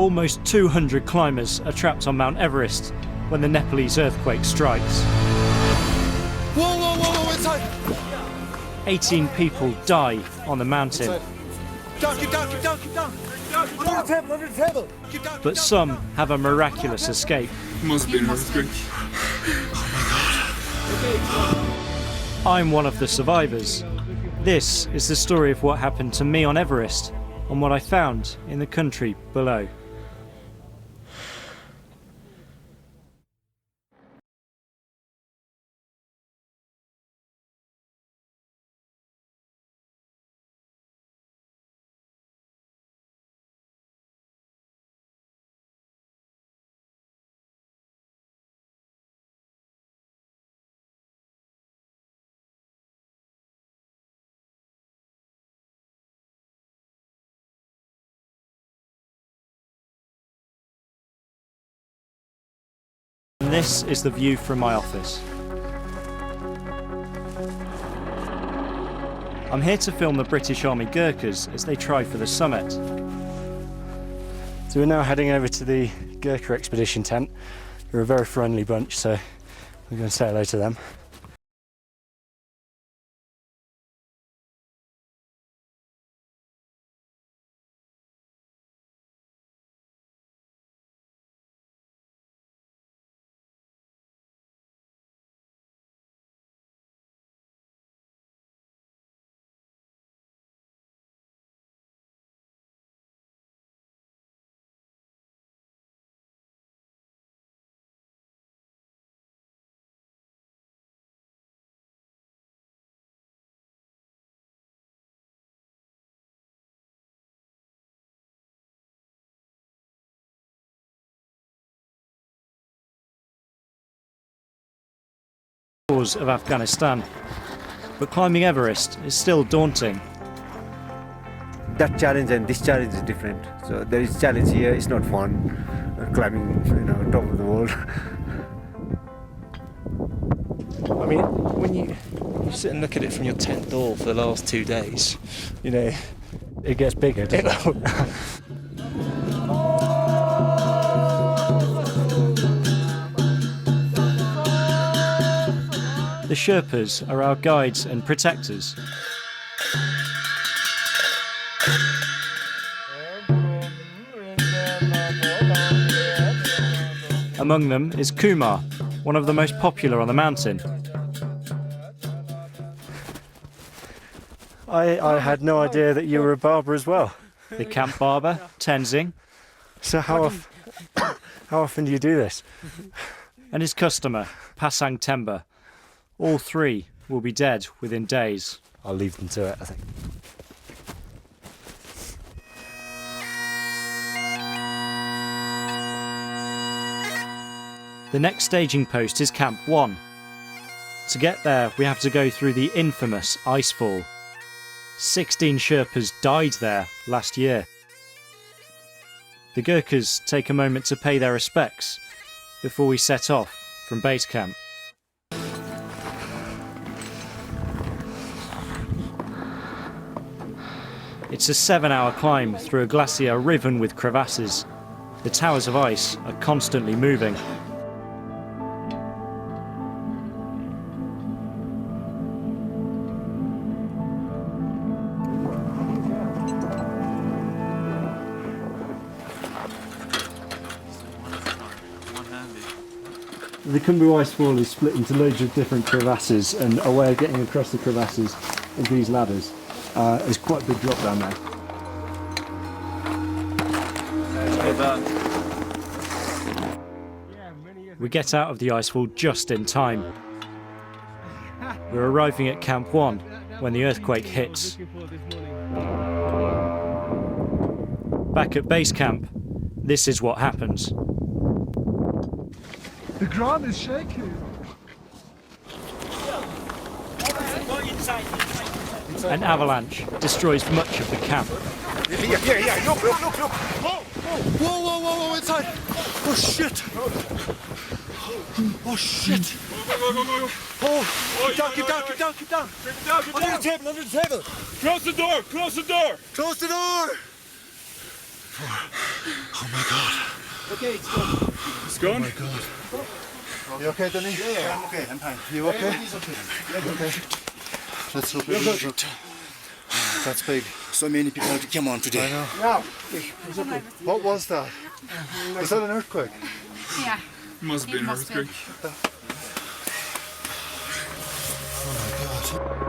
Almost 200 climbers are trapped on Mount Everest when the Nepalese earthquake strikes. Whoa, inside! 18 people die on the mountain. Keep down. Under the table. But some have a miraculous escape. Must be an earthquake. I'm one of the survivors. This is the story of what happened to me on Everest and what I found in the country below. And this is the view from my office. I'm here to film the British Army Gurkhas as they try for the summit. So we're now heading over to the Gurkha expedition tent. They're a very friendly bunch, so we're going to say hello to them. Of Afghanistan, but climbing Everest is still daunting. That challenge and this challenge is different. So there is challenge here. It's not fun climbing, top of the world. I mean, when you sit and look at it from your tent door for the last 2 days, It gets bigger, doesn't it? The Sherpas are our guides and protectors. Among them is Kumar, one of the most popular on the mountain. I had no idea that you were a barber as well. The camp barber, Tenzing. So how often do you do this? And his customer, Pasang Temba. All three will be dead within days. I'll leave them to it, I think. The next staging post is Camp 1. To get there, we have to go through the infamous icefall. 16 Sherpas died there last year. The Gurkhas take a moment to pay their respects before we set off from base camp. It's a 7-hour climb through a glacier riven with crevasses. The towers of ice are constantly moving. The Khumbu Icefall is split into loads of different crevasses, and a way of getting across the crevasses is these ladders. There's quite a big drop down there. We get out of the icefall just in time. We're arriving at Camp 1 when the earthquake hits. Back at base camp, this is what happens. The ground is shaking. An avalanche destroys much of the camp. Yeah. Look. Whoa, inside. Oh, shit. Oh, keep down. Under the table. Close the door. Close the door. Oh my god. Okay, it's gone. It's gone? Oh my god. You okay, Danny? Yeah, I'm okay. I'm fine. You okay? Everything's okay. Okay. Let's hope it good. That's big. So many people came on today. I know. Yeah. What was that? Was that an earthquake? Yeah. Must be an must be. earthquake. Oh my god.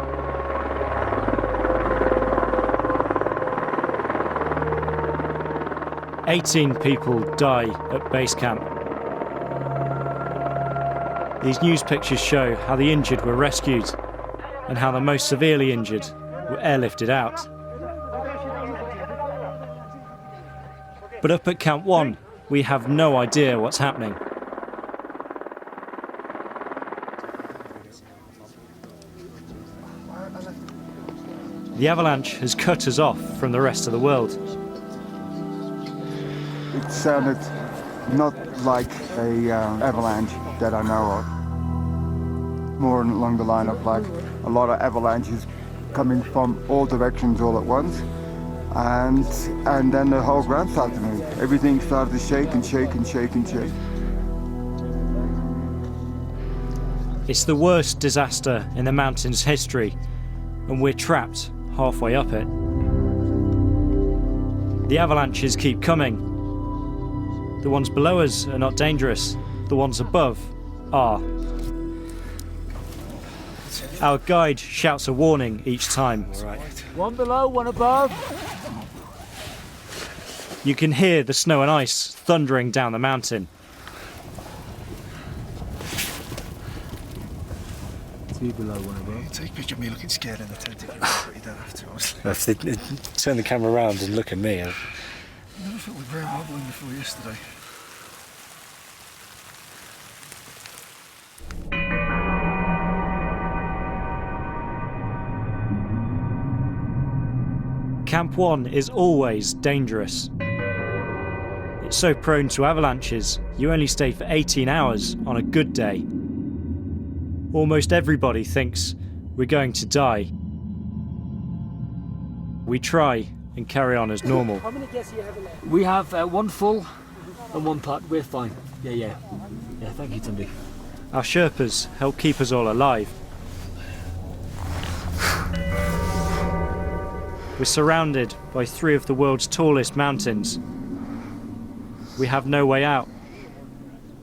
18 people die at base camp. These news pictures show how the injured were rescued and how the most severely injured were airlifted out. But up at Camp 1, we have no idea what's happening. The avalanche has cut us off from the rest of the world. It sounded not like a avalanche that I know of. More along the line of like a lot of avalanches coming from all directions all at once, and then the whole ground started to move. Everything started to shake and shake and shake and shake. It's the worst disaster in the mountain's history, and we're trapped halfway up it. The avalanches keep coming. The ones below us are not dangerous, the ones above are. Our guide shouts a warning each time. One below, one above. You can hear the snow and ice thundering down the mountain. Two below, one above. Take a picture of me looking scared in the tent if you want, but you don't have to, honestly. If they turn the camera around and look at me. I never felt my brain wobbling before yesterday. Camp 1 is always dangerous. It's so prone to avalanches, you only stay for 18 hours on a good day. Almost everybody thinks we're going to die. We try and carry on as normal. How many guests do you have left? We have one full and one part. We're fine. Yeah, thank you, Tunde. Our Sherpas help keep us all alive. We're surrounded by 3 of the world's tallest mountains. We have no way out,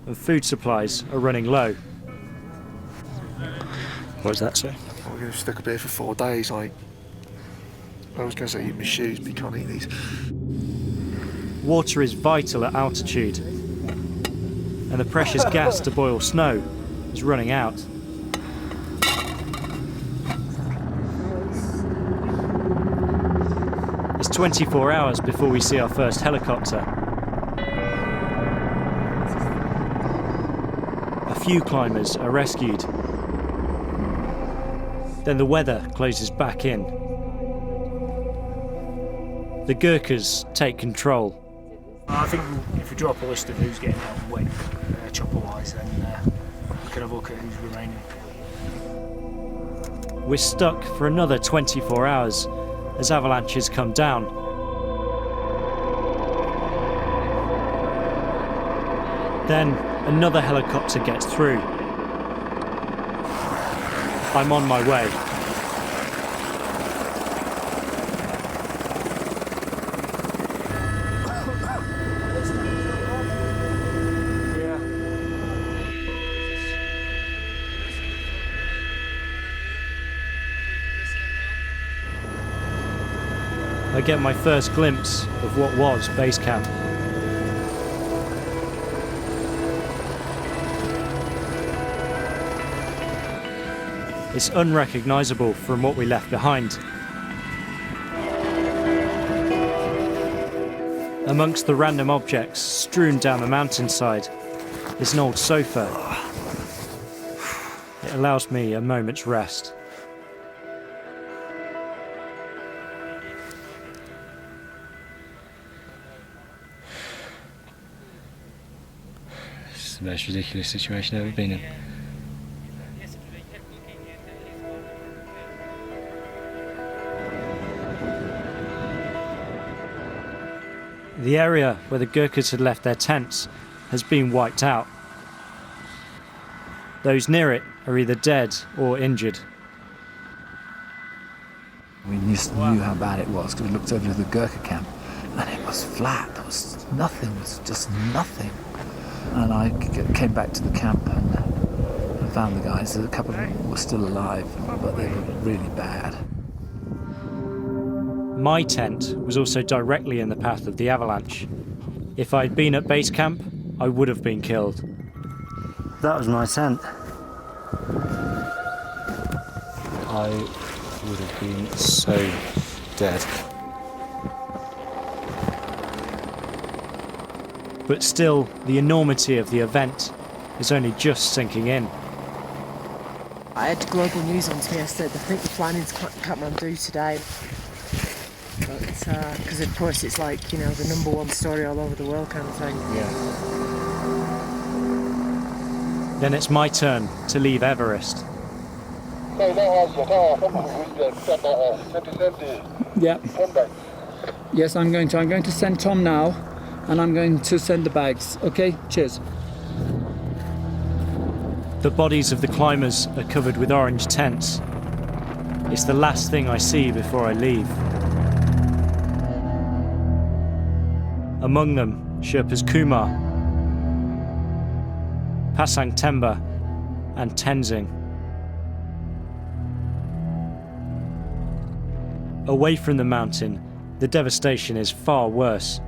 and food supplies are running low. What does that say? We're going to stick up here for 4 days, like. I was going to say eat my shoes, but you can't eat these. Water is vital at altitude, and the precious gas to boil snow is running out. It's 24 hours before we see our first helicopter. A few climbers are rescued. Then the weather closes back in. The Gurkhas take control. I think if we drop a list of who's getting out when, chopper-wise, then we can have a look at who's remaining. We're stuck for another 24 hours as avalanches come down. Then another helicopter gets through. I'm on my way. I get my first glimpse of what was base camp. It's unrecognisable from what we left behind. Amongst the random objects strewn down the mountainside is an old sofa. It allows me a moment's rest. It's the most ridiculous situation I've ever been in. The area where the Gurkhas had left their tents has been wiped out. Those near it are either dead or injured. We knew how bad it was because we looked over to the Gurkha camp and it was flat. There was nothing, it was just nothing. And I came back to the camp and found the guys. A couple of them were still alive, but they were really bad. My tent was also directly in the path of the avalanche. If I'd been at base camp, I would have been killed. That was my tent. I would have been so dead. But still, the enormity of the event is only just sinking in. I had global news on to me. I said, I think the flying into Kathmandu today. Because of course it's like, you know, the #1 story all over the world kind of thing. Yeah. Then it's my turn to leave Everest. Yeah. Yes, I'm going to send Tom now, and I'm going to send the bags. Okay, cheers. The bodies of the climbers are covered with orange tents. It's the last thing I see before I leave. Among them, Sherpas Kumar, Pasang Temba, and Tenzing. Away from the mountain, the devastation is far worse.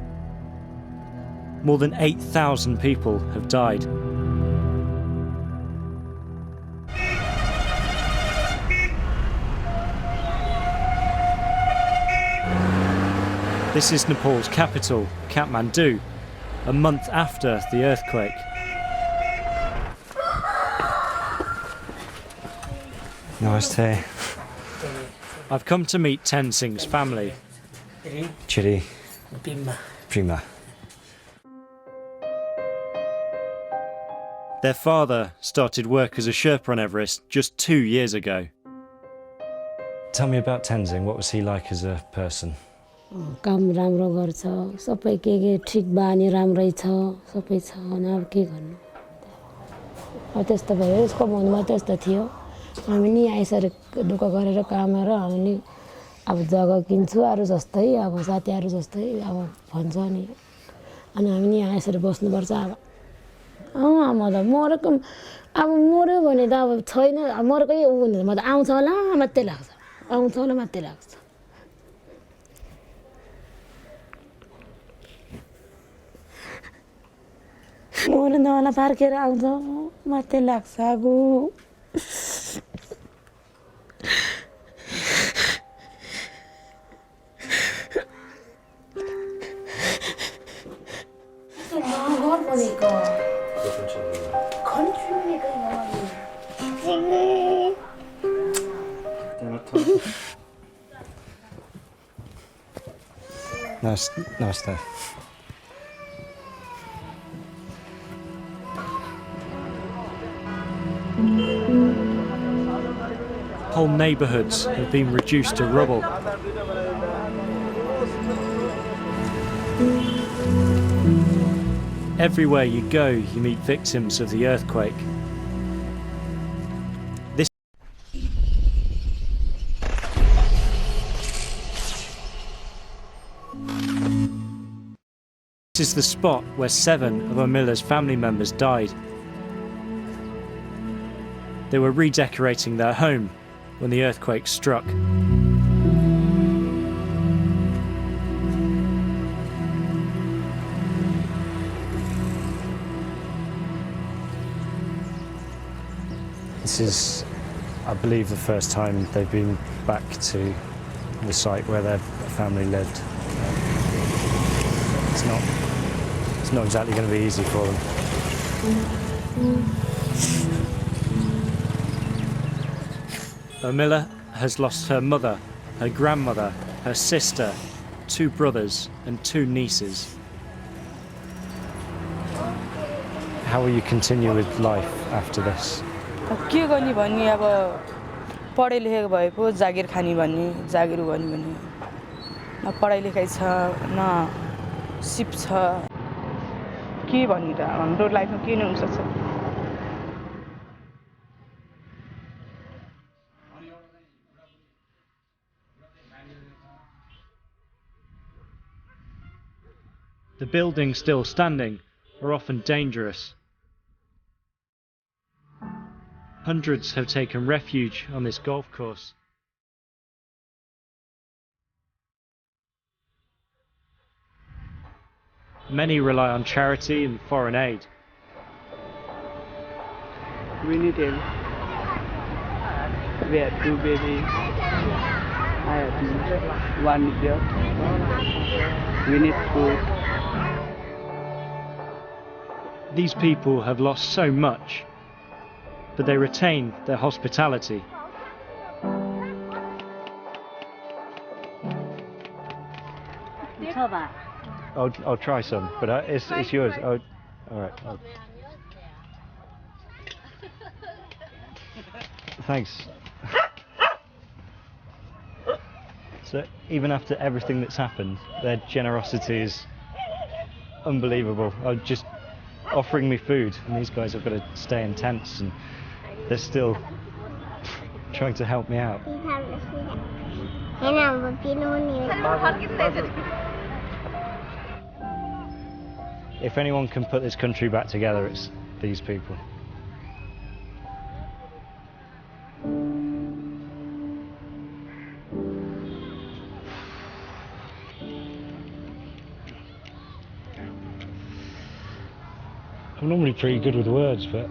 More than 8,000 people have died. This is Nepal's capital, Kathmandu, a month after the earthquake. Namaste. I've come to meet Tenzing's family. Chiri. Prima. Their father started work as a Sherpa on Everest just 2 years ago. Tell me about Tenzing. What was he like as a person? काम राम्रो गर्छ सबै के ठीक बानी राम्रै छ सबै छ अनि अब के गर्नु अब त्यस्तो भयो यसको मनमा त्यस्तो थियो हामी नि आइसरे दुःख गरेर कामेर हामी नि अब जग्गा किन्छु अरु जस्तै अब साथीहरु जस्तै अब भन्छ नि अनि हामी नि आइसरे बस्नु पर्छ अब म त मरेको अब मर्यो भने त अब छैन मरेकै उ भने म त आउँछ होला मात्रै लाग्छ आउँछ होला मात्रै लाग्छ मोर नवाला फर्केर आउँछ मात्रै लाग्छ अब Namaste. Whole neighbourhoods have been reduced to rubble. Everywhere you go, you meet victims of the earthquake. This is the spot where 7 of Amila's family members died. They were redecorating their home when the earthquake struck. This is, I believe, the first time they've been back to the site where their family lived. It's not exactly going to be easy for them. Amila has lost her mother, her grandmother, her sister, 2 brothers and 2 nieces. How will you continue with life after this? के गर्ने भन्ने अब पढाइ लेखेको भए पो जागिर खानी भन्ने जागिर गर्ने भन्ने न पढाइ लेखाइ छ न सिप छ के भन्नु त हाम्रो लाइफमा के नै हुन सक्छ The buildings still standing are often dangerous. Hundreds have taken refuge on this golf course. Many rely on charity and foreign aid. We need help. We have two babies. I have one job. We need food. These people have lost so much, but they retain their hospitality. I'll try some, but it's yours. All right. Thanks. So even after everything that's happened, their generosity is unbelievable. Just offering me food, and these guys have got to stay in tents, and they're still trying to help me out. If anyone can put this country back together, it's these people. I'm normally pretty good with words, but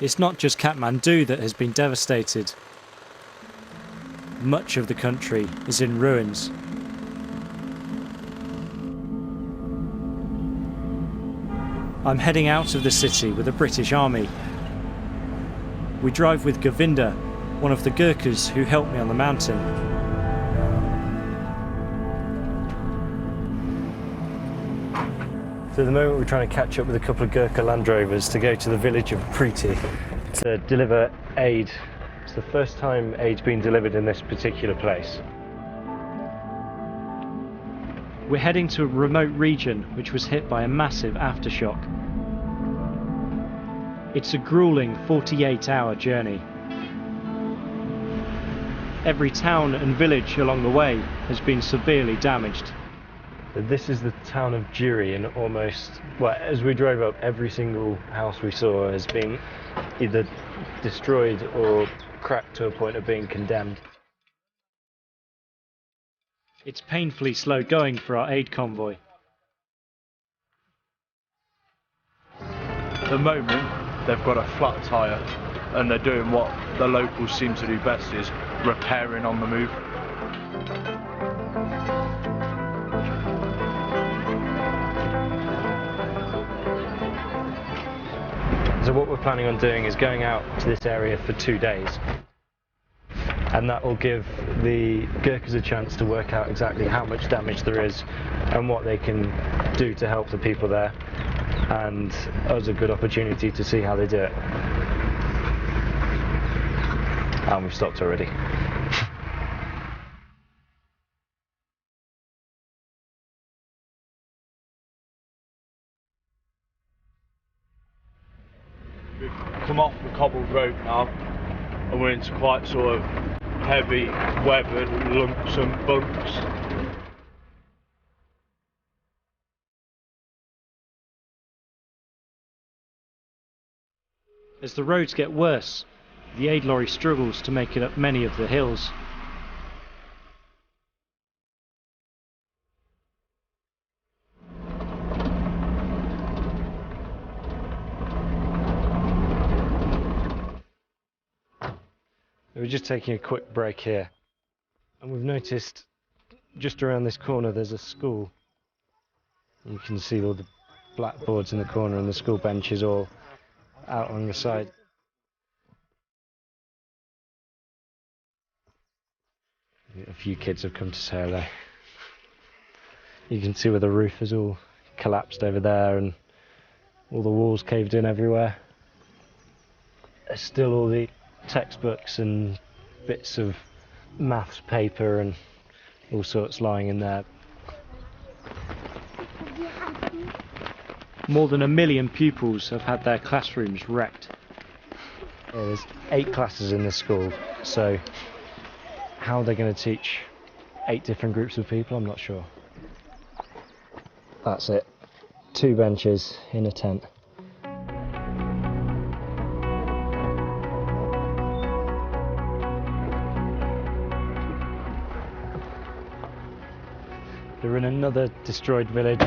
it's not just Kathmandu that has been devastated. Much of the country is in ruins. I'm heading out of the city with the British Army. We drive with Govinda, one of the Gurkhas who helped me on the mountain. So at the moment we're trying to catch up with a couple of Gurkha Land Rovers to go to the village of Preeti to deliver aid. It's the first time aid's been delivered in this particular place. We're heading to a remote region which was hit by a massive aftershock. It's a grueling 48-hour journey. Every town and village along the way has been severely damaged. This is the town of Jiri, and as we drove up, every single house we saw has been either destroyed or cracked to a point of being condemned. It's painfully slow going for our aid convoy. At the moment, they've got a flat tyre, and they're doing what the locals seem to do best, is repairing on the move. So what we're planning on doing is going out to this area for 2 days. And that will give the Gurkhas a chance to work out exactly how much damage there is and what they can do to help the people there, and us a good opportunity to see how they do it. And we've stopped already. We've come off the cobbled road now, and we're into quite sort of heavy weathered lumps and bumps. As the roads get worse, the aid lorry struggles to make it up many of the hills. We're just taking a quick break here, and we've noticed just around this corner there's a school. You can see all the blackboards in the corner and the school benches all out on the side. A few kids have come to say hello. You can see where the roof has all collapsed over there and all the walls caved in everywhere. There's still all the textbooks and bits of maths paper and all sorts lying in there. More than 1 million pupils have had their classrooms wrecked. There's 8 classes in this school, so how are they going to teach 8 different groups of people? I'm not sure. That's it. 2 benches in a tent. They're in another destroyed village.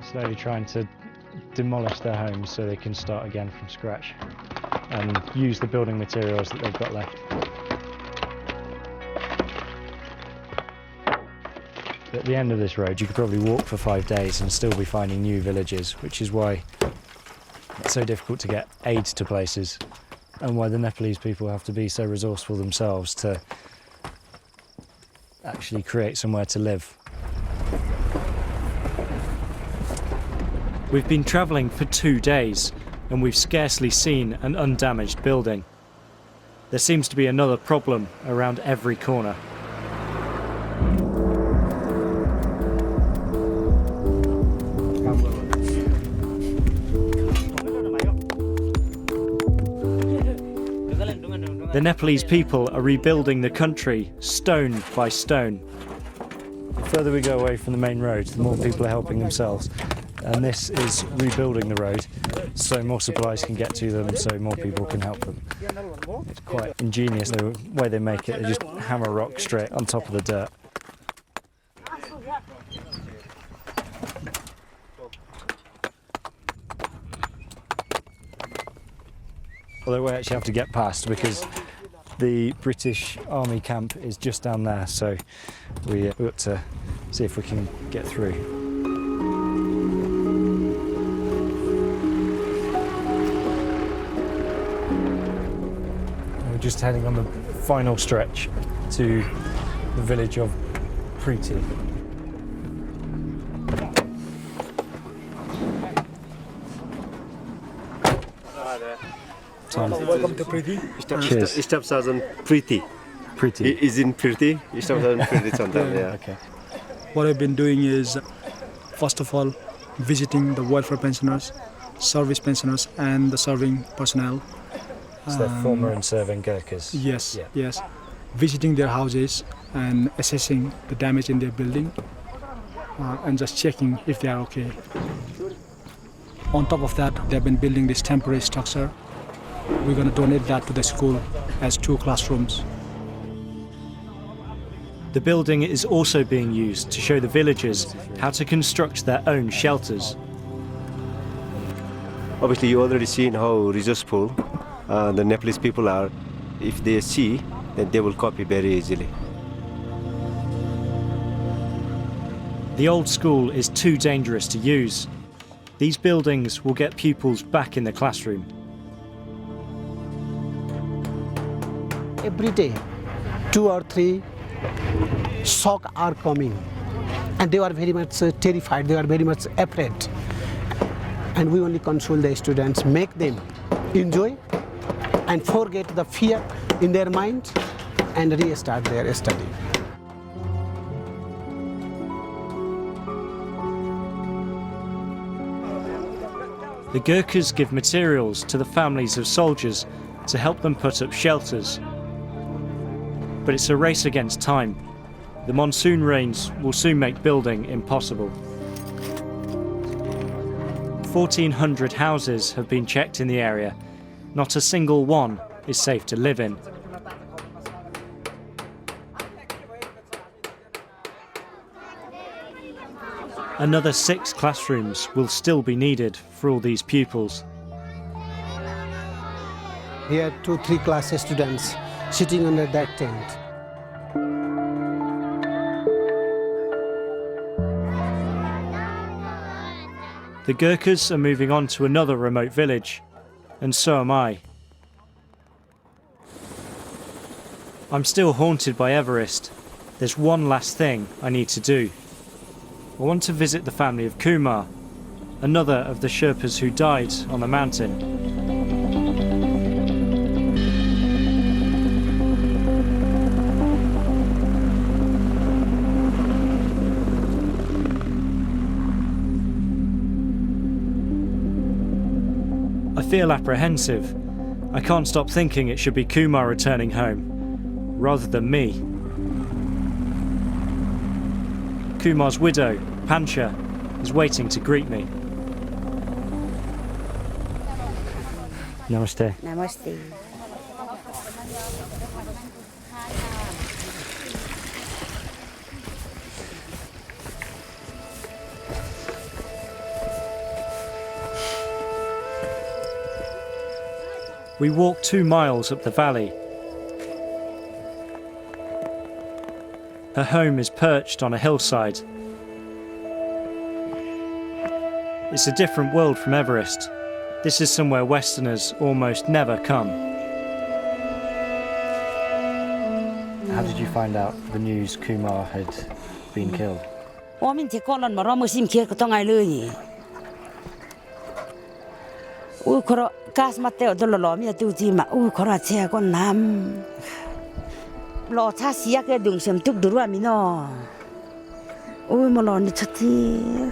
Slowly trying to demolish their homes so they can start again from scratch and use the building materials that they've got left. At the end of this road you could probably walk for 5 days and still be finding new villages, which is why it's so difficult to get aid to places and why the Nepalese people have to be so resourceful themselves to actually create somewhere to live. We've been travelling for 2 days and we've scarcely seen an undamaged building. There seems to be another problem around every corner. The Nepalese people are rebuilding the country stone by stone. The further we go away from the main road, the more people are helping themselves. And this is rebuilding the road so more supplies can get to them, so more people can help them. It's quite ingenious the way they make it. They just hammer rock straight on top of the dirt. Although we actually have to get past because the British Army camp is just down there, so we've got to see if we can get through. We're just heading on the final stretch to the village of Preeti. Welcome to Preeti. Staff Sergeant Preeti. Preeti. Is in Preeti. Staff Sergeant Preeti Chandan. Yeah. Okay. What I've been doing is, first of all, visiting the welfare pensioners, service pensioners, and the serving personnel. So they're former and serving Gurkhas? Yes, yeah. yes. Visiting their houses and assessing the damage in their building and just checking if they are okay. On top of that, they've been building this temporary structure. We're going to donate that to the school as 2 classrooms. The building is also being used to show the villagers how to construct their own shelters. Obviously, you already seen how resourceful the Nepalese people are. If they see, then they will copy very easily. The old school is too dangerous to use. These buildings will get pupils back in the classroom. Every day, 2 or 3 shock are coming, and they are very much terrified, they are very much afraid. And we only console the students, make them enjoy and forget the fear in their mind and restart their study. The Gurkhas give materials to the families of soldiers to help them put up shelters. But it's a race against time. The monsoon rains will soon make building impossible. 1,400 houses have been checked in the area. Not a single one is safe to live in. Another 6 classrooms will still be needed for all these pupils. Here 2-3 class students sitting under that tent. The Gurkhas are moving on to another remote village, and so am I. I'm still haunted by Everest. There's one last thing I need to do. I want to visit the family of Kumar, another of the Sherpas who died on the mountain. I feel apprehensive. I can't stop thinking it should be Kumar returning home, rather than me. Kumar's widow, Pancha, is waiting to greet me. Namaste. Namaste. We walk 2 miles up the valley. Her home is perched on a hillside. It's a different world from Everest. This is somewhere Westerners almost never come. How did you find out the news Kumar had been killed? Gas mateo do lo mi tu ji ma u khora che ko nam lo cha sia ke dung sem tuk durwa mi no u mo lo ni chati.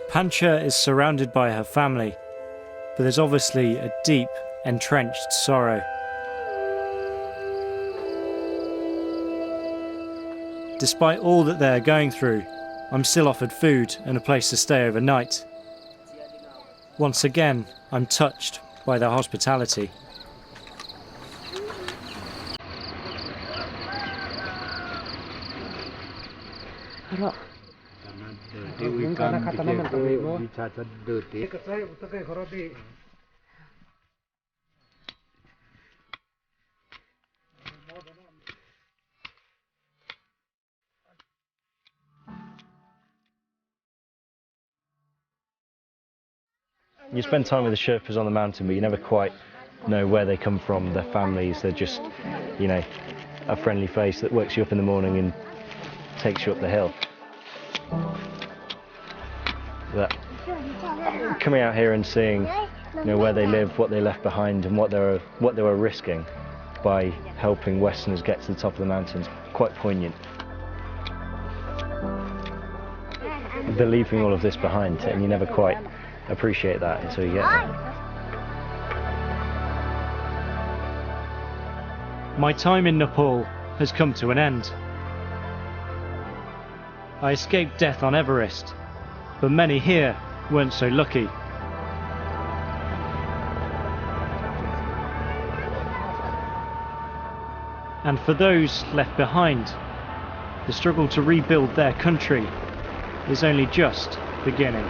Pancha is surrounded by her family, but there's obviously a deep, entrenched sorrow. Despite all that they're going through, I'm still offered food and a place to stay overnight. Once again, I'm touched by their hospitality. You spend time with the Sherpas on the mountain, but you never quite know where they come from, their families. They're just, you know, a friendly face that wakes you up in the morning and takes you up the hill. But coming out here and seeing, you know, where they live, what they left behind, and what they were risking by helping Westerners get to the top of the mountains, quite poignant. They're leaving all of this behind, and you never quite appreciate that until you get there. My time in Nepal has come to an end. I escaped death on Everest, but many here weren't so lucky. And for those left behind, the struggle to rebuild their country is only just beginning.